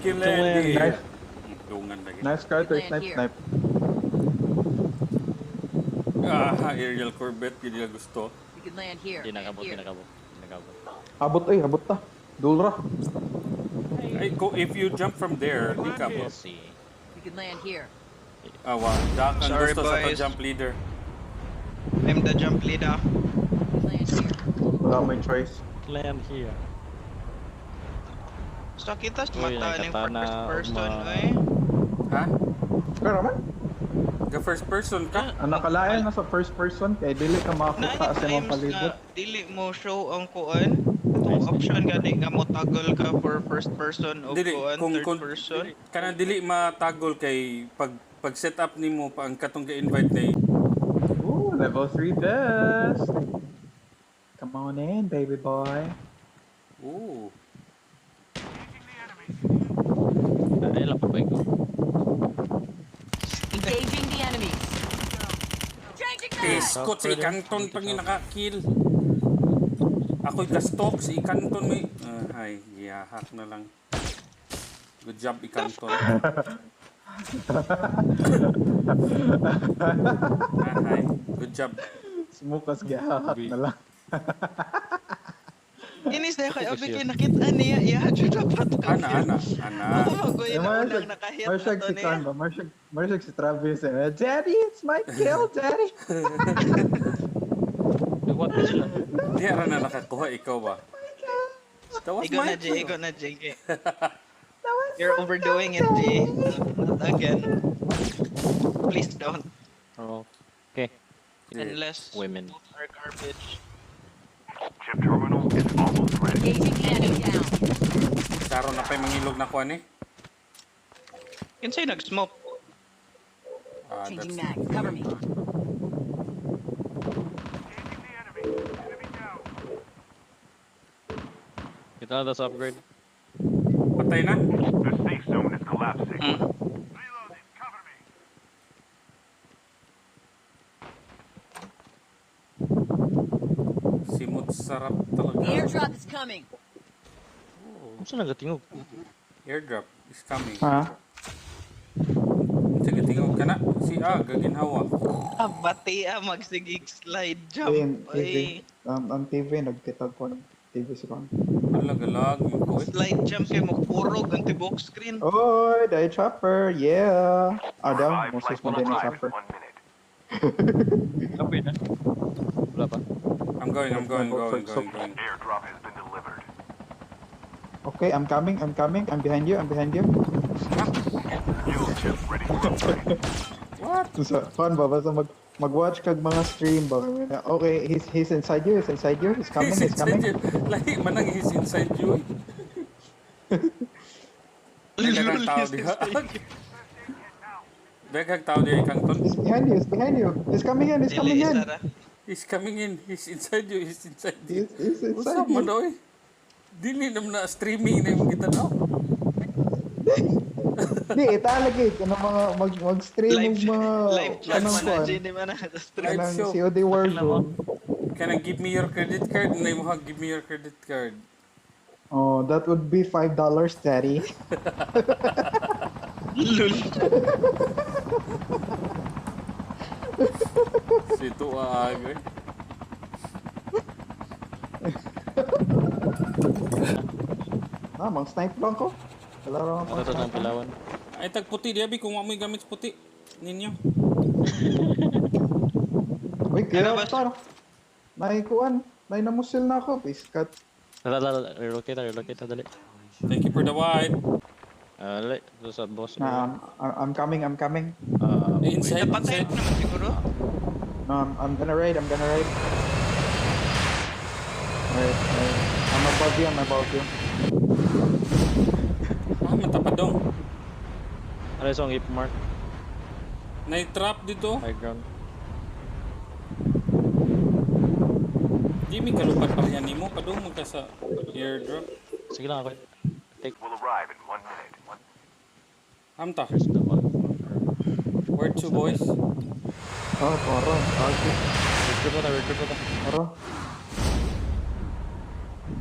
can land here. Nice Carter, snipe. Aerial Corvette, yun yung gusto. You can land here. Kinakabot. Abot ta. Dulra. Ay, if you jump from there, di ka We'll abot. see. You can land here. Wow. Dak, ang Sorry, gusto sa boys. jump leader. I'm the jump leader. You can land here. Wala may choice. Land here. So kita Uy, mata ng nakatana, first person, ma- eh. Ha? Pero man, The first person ka? ang nakalayan na sa first person, kaya dili ka makakita sa mga Times palibot. na dili mo show ang kuan. Itong option gani nga mo toggle ka for first person o Dili, kuan third person. Kanang dili matagol kay pag set up nimo pa ang katong ga-invite na Ooh, level 3 best. Come on in, baby boy. Ooh. Ay, lapag ba ikaw? Engaging the enemies. Changing mag. Piskot si Ikanton pag yung naka-kill. Ako'y gastok si Ikanton may... ay, yahak na lang. Good job, Ikanton. Ay, good job. Smukas gahahak na lang. Inis na kay abi kay nakita niya iya jud dapat ka. Ana. Magoy na unang nakahit Marshag na si to Kan niya. ba? Marshag si Travis. Daddy, it's my kill, Daddy. What is sila? Di ara na nakakuha, ikaw ba? That was Igo my na J. You're overdoing it, J. Not again. Please don't. Oh, okay. Unless Women. both are garbage. Chip terminal is almost ready. Engaging the enemy down. Karon na pa'y mangilog na kuha ni. Kinsay nag-smoke? Changing mag. Cover me. Kita na sa upgrade. Patay na? The safe zone is collapsing. Simot sarap The talaga. airdrop is coming. Kung saan nagatingog? Airdrop is coming. Ha? Sige, tingog ka na. Si gaginhawa. Bati magsigig slide Ayun, jump. TV. Ay, Ang TV, nagkitag ko ng TV si Kan. Alag-alag yung kuwit. slide jump kay mo purog ang tibok screen. Oy, die chopper, yeah. Daw, Five Moses flight mo will din yung arrive chopper. in 1 minute. Upgrade na? Wala pa. I'm going. Airdrop has been delivered. Okay, I'm coming. I'm behind you. Fuel chip ready for upgrade. What? So, fun ba? Basta mag-watch kag mga stream ba? Okay, he's inside you. He's coming. He's inside you. Lahi man ang he's inside you. Daghang tao diha. Daghang tao diha Ikanton. He's behind you. He's coming in. Dili isa ra. He's coming in. He's inside you. He's inside Usa man you. oy. Dili naman na streaming na yung kita daw. Di, italagay. Kanang mga mag-stream Live ng mga... live chat kanang man na kuwan. J di man na sa stream. Live Kanang show. COD Warzone. Can I give me your credit card? Na mo give me your credit card. Oh, that would be $5, Daddy. Lul. Si tuwa agay. Mang snipe lang ko. Wala rin ako. Ano to ng pilawan? Ay tag puti di abi kung wa mo gamit sa puti ninyo. Uy, kaya Ano ba? parang... Naikuan. Nainamusil na ako. Piskat. Relocate na, dali. Thank you for the white. Dali, ito sa boss. I'm coming. Inside, Napatay inside. ko naman siguro. No, I'm gonna raid. Alright. I'm above you. Matapadong. Ano yung hip mark? Nai-trap dito. High ground. Jimmy, kalupat pa rin mo. Padung mo ka sa airdrop. Sige lang ako. Take Will arrive in 1 minute. Hamta. first the one. Where to, boys? Oh, poro. Recruit mo na. Poro.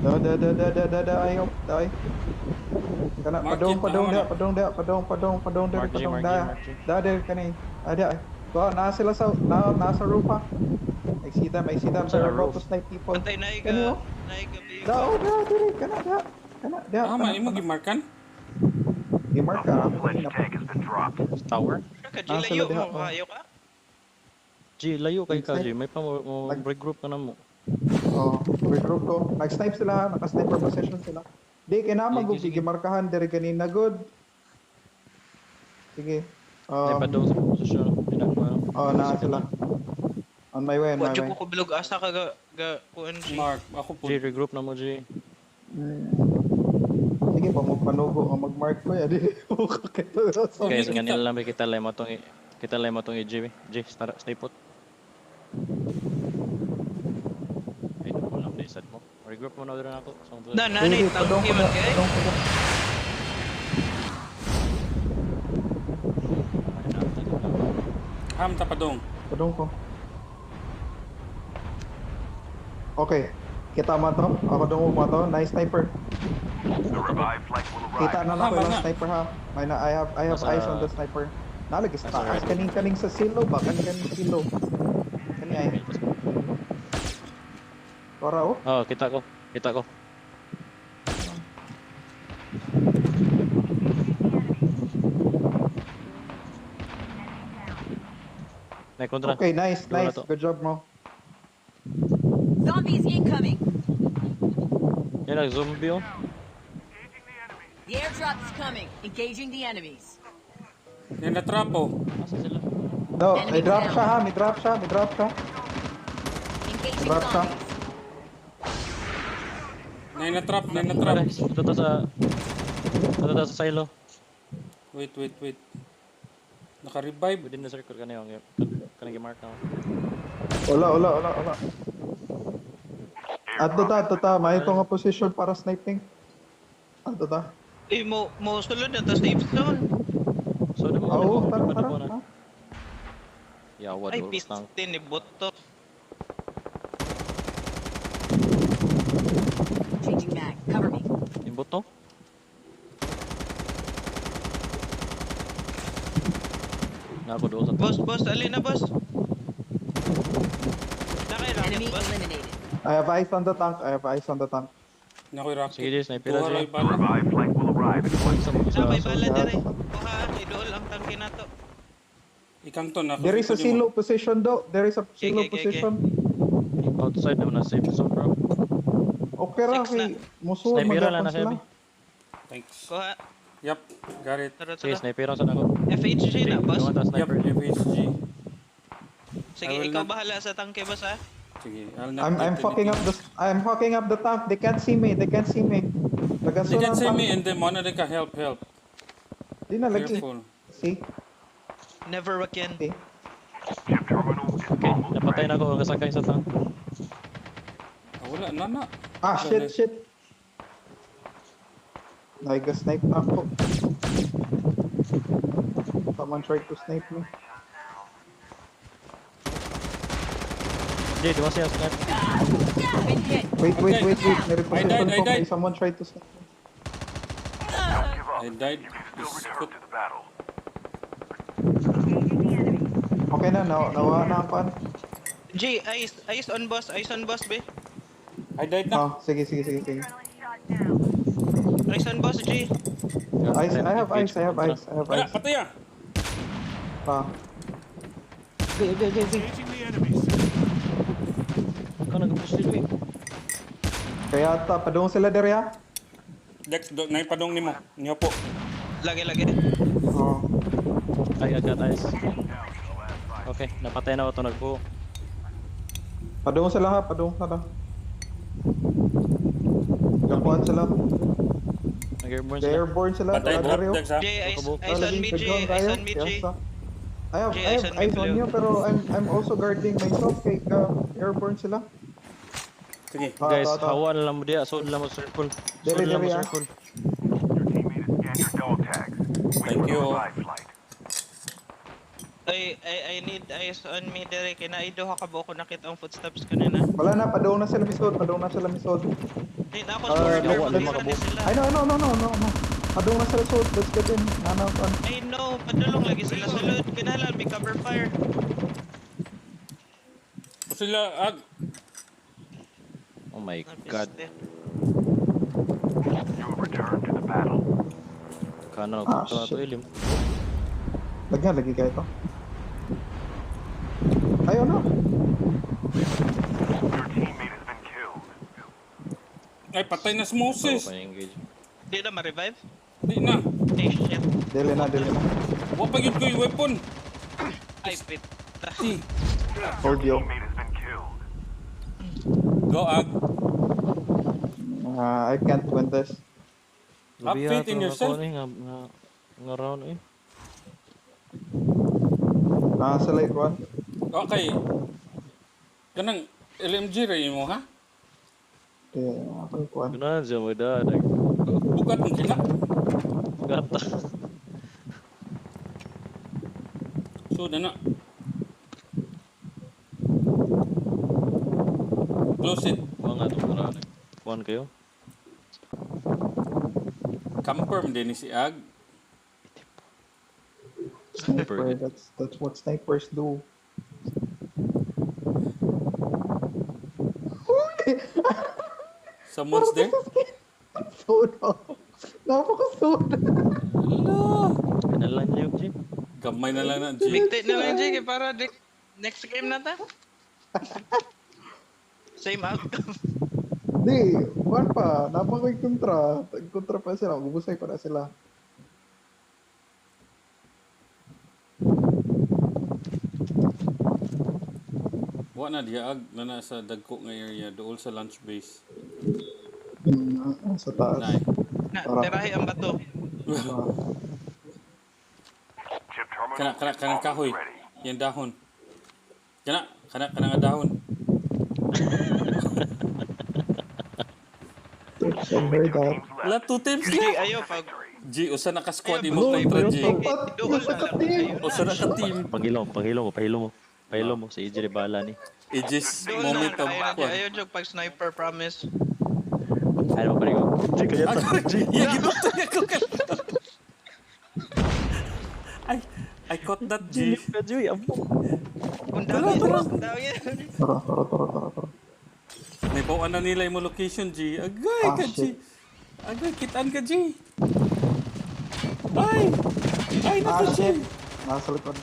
Ayaw. Dai. Kana Mark padong it, padong tama dia, na. padong dia, Mark G, padong Mark G, da. Mark G. Da kani. Ada. So, nasa roof ha. I see them. Saan They're ang about to roof? snipe people. Antay na Kani iga. oh. Naiga ba Da, yung diri. Kana. Tama, imo gimarkan? Gimark ka. Ako Full-fledged kanina pa. tank has been dropped. Tower? Ka, G, Nasa layo diha, mo. oh. Kayo ka? G, layo kay ka, Snipe. G. May pa mo regroup ka na mo. Oh, regroup ko. Nag-snipe sila, naka-sniper position sila. Di, kinamang ko Sige. gimarkahan diri kanina, good. Sige. May pa daw sa posisyon. Na sila. On my way. Wadyo ko bilog asa ka kuan G. Mark, ako po. G, regroup na mo, G. Sige pa, magpanugo o mag-mark ko ya. Di ko kakito. Okay, so kita- ganyan lang kita lay mo tong i-G. G, stay put. Ay, naku lang desad mo. Regroup mo na rin ako. Nanay, tangki man kay. Ham tapadong. Padong ko. Okay. Kita mo to? Ako dong mo to? Nice sniper. The revived flight will Kita arrive. na lang ko Tama yung na. sniper ha. I have Nasa- eyes on the sniper. Nalagis Nasa taas. right. Kaning sa silo ba? Kaning silo. Kani ay. Tora oh. Oh, kita ko. May kontra. Okay, nice. Dua na to. Good job mo. Zombies incoming. Yan ang zombie oh. The airdrop is coming. Engaging the enemies. Yan na trapo. Asa sila? No, Enemy may drop down. siya ha. May drop siya. Engaging Drop siya. zombies. Yan na trap. Ito sa silo. Wait. Naka-revive. Within the circle kanina yung kanina mark na. Wala. Ato ta. May ito nga position para sniping. Ato ta. Eh, mo sulod na ta safe zone. So, di mo Oo, tara. na. Yawa, Ay, dulos lang. pistin ni Boto. Changing mag. Cover me. Imbot to? Nako doon sa Boss, alin na boss? Nakay Enemy rocket boss. eliminated. I have eyes on the tank. Nakoy rocket. Sige, Jay, sniper na, Tuwa Jay. ray The bala. revived flight will arrive in 1 sa minute. Sa may sa bala so, dire. sa- Kuha, idol ang tangke na to. Ikanton ako. There is a silo position do. There is a silo Okay. position. outside naman na safe zone, bro. Okay ra Six na. kay musuod Sniper lang magyapon na sila. heavy. Thanks. Kuha, Yup, got it. tara. Sige, sniper sa ako. FHG na boss. Yung ata Yup, sniper. FHG. Sige, I will ikaw not- bahala sa tangke boss ha. Sige, I'll not I'm get fucking anything. I'm fucking up the tank. They can't see me. They can see me Nagasunod and then one of them can help. Di na lagi. Careful. See? Never again. See? Chip terminal is Okay, almost napatay ready. na ako ang kasakay sa tank. Wala, na. Ah, shit. Naiga-snipe na ako. Someone tried to snipe me. Hindi, di ba siya snipe? Been hit. Wait. Okay. May I reposition died. ko. May someone tried to snipe me. Don't give up. I died. You can still This is return good. to the battle. Okay na, nawa na ako. G, eyes on boss, be. I died na. Oh, sige. Eyes on boss, G. I have eyes. Wala, patay ah. Ah. Ikaw nag-push dito eh. Kaya padung sila dere ha. Dex, naipadong nimo. Niyo po. Lagi. Oh. Ay, agad ayos. Okay, napatay na ako ito nagpo. Padung sila. Gapuan sila. Nag-airborne They sila. airborne sila. Patay Wala drop, dere, oh. Dex ha. G, eyes on Lalaging me, G. gagawin Eyes tayo. on me, G. Yes, ah. I have Jay, eyes eyes on me, on you, pero I'm also guarding myself kay airborne sila. Sige. Guys, Ta. hawa na lang mo diya. Suod lang mo circle. Dere, Suod lang mo dere, ah. circle. Your teammate has scanned your dog tags. Wait Thank for the you. revived flight. I need eyes on me dire kay naido ka ba ko nakita ang footsteps kanina. Wala na, padung na sila misod. Di na ako Ah, sure no, pero no, dira ni sila. Ay, no. Padung na sila misod. Let's get in. Nanaw. I know, padulong lagi sila sulod. Kinahanglan may cover fire. Sila, Oh my god. Napiste. You have returned to the battle. Kana Ah, ko shit. to ilim. Lagyan, lagi kayo ito. Ayaw na. Your teammate has been killed. ay patay na si So, Moses. pa-engage. Di na ma-revive? Di na. Eh, shit. Dili na. Wa pa yun ko yung weapon. Ay, pit. Di. Hold you. Teammate has been killed. Go, I can't win this. Have Gabi faith yata in na yourself. ako, nga round eh. Sa late one. Okay. Kanang LMG rin mo, ha? Ako yung kuhan. Ganahan siya mo dadag. Bugat mo kina. Gata. So, na. Close it. Mga ito maraming. Kuhan kayo? Confirm din ni si Ag. Sniper, that's what snipers do. Someone's there? Soda. Napaka-soda. Kanalan niya yung G. Gamay na lang na, G. Bigtay na lang, Jay, para next game na ta. Same outcome. Di, kuhan pa. Napaka-kontra. Kontra pa sila. Gubusay pa na sila. Wa na diya Ag na nasa dagko nga area dool sa lunch base. Sa taas. Nay. Na, tirahi ang bato. Chip terminal Kana kahoy. ready. Yan dahon. Kana nga dahon. So, heard that. Wala 2 times Jay, na. ayaw pag... G, usa na ka squad Ayaw, imo kontra G. Doon na lang kayo. Usa na ka team. Pahilo mo. Si EJ bala ni. Aegis Doon na moment lang of kayo na, Jay. squad. Ayaw, Jog, pag sniper, promise. Ano pa rin ko? G, kaya ta. G. Yan ginutay ako ka. I caught that G. Ka G, amo. Kung dami, Tara. kung dami. Tara. May bawaan na nila yung location G. Agay ka G. Shit. Agay, kitaan ka G. Ay, nasa G. Shit. Nasa likod.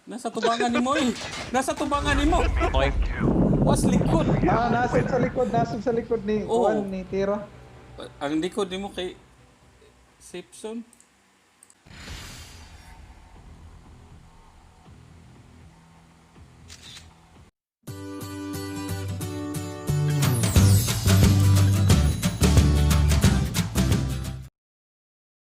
Nasa tubangan ni mo eh. Nasa tubangan ni mo. Okay. Was likod. Nasa sa likod ni Oo. Juan, ni Tira. Ang likod ni mo kay safe zone.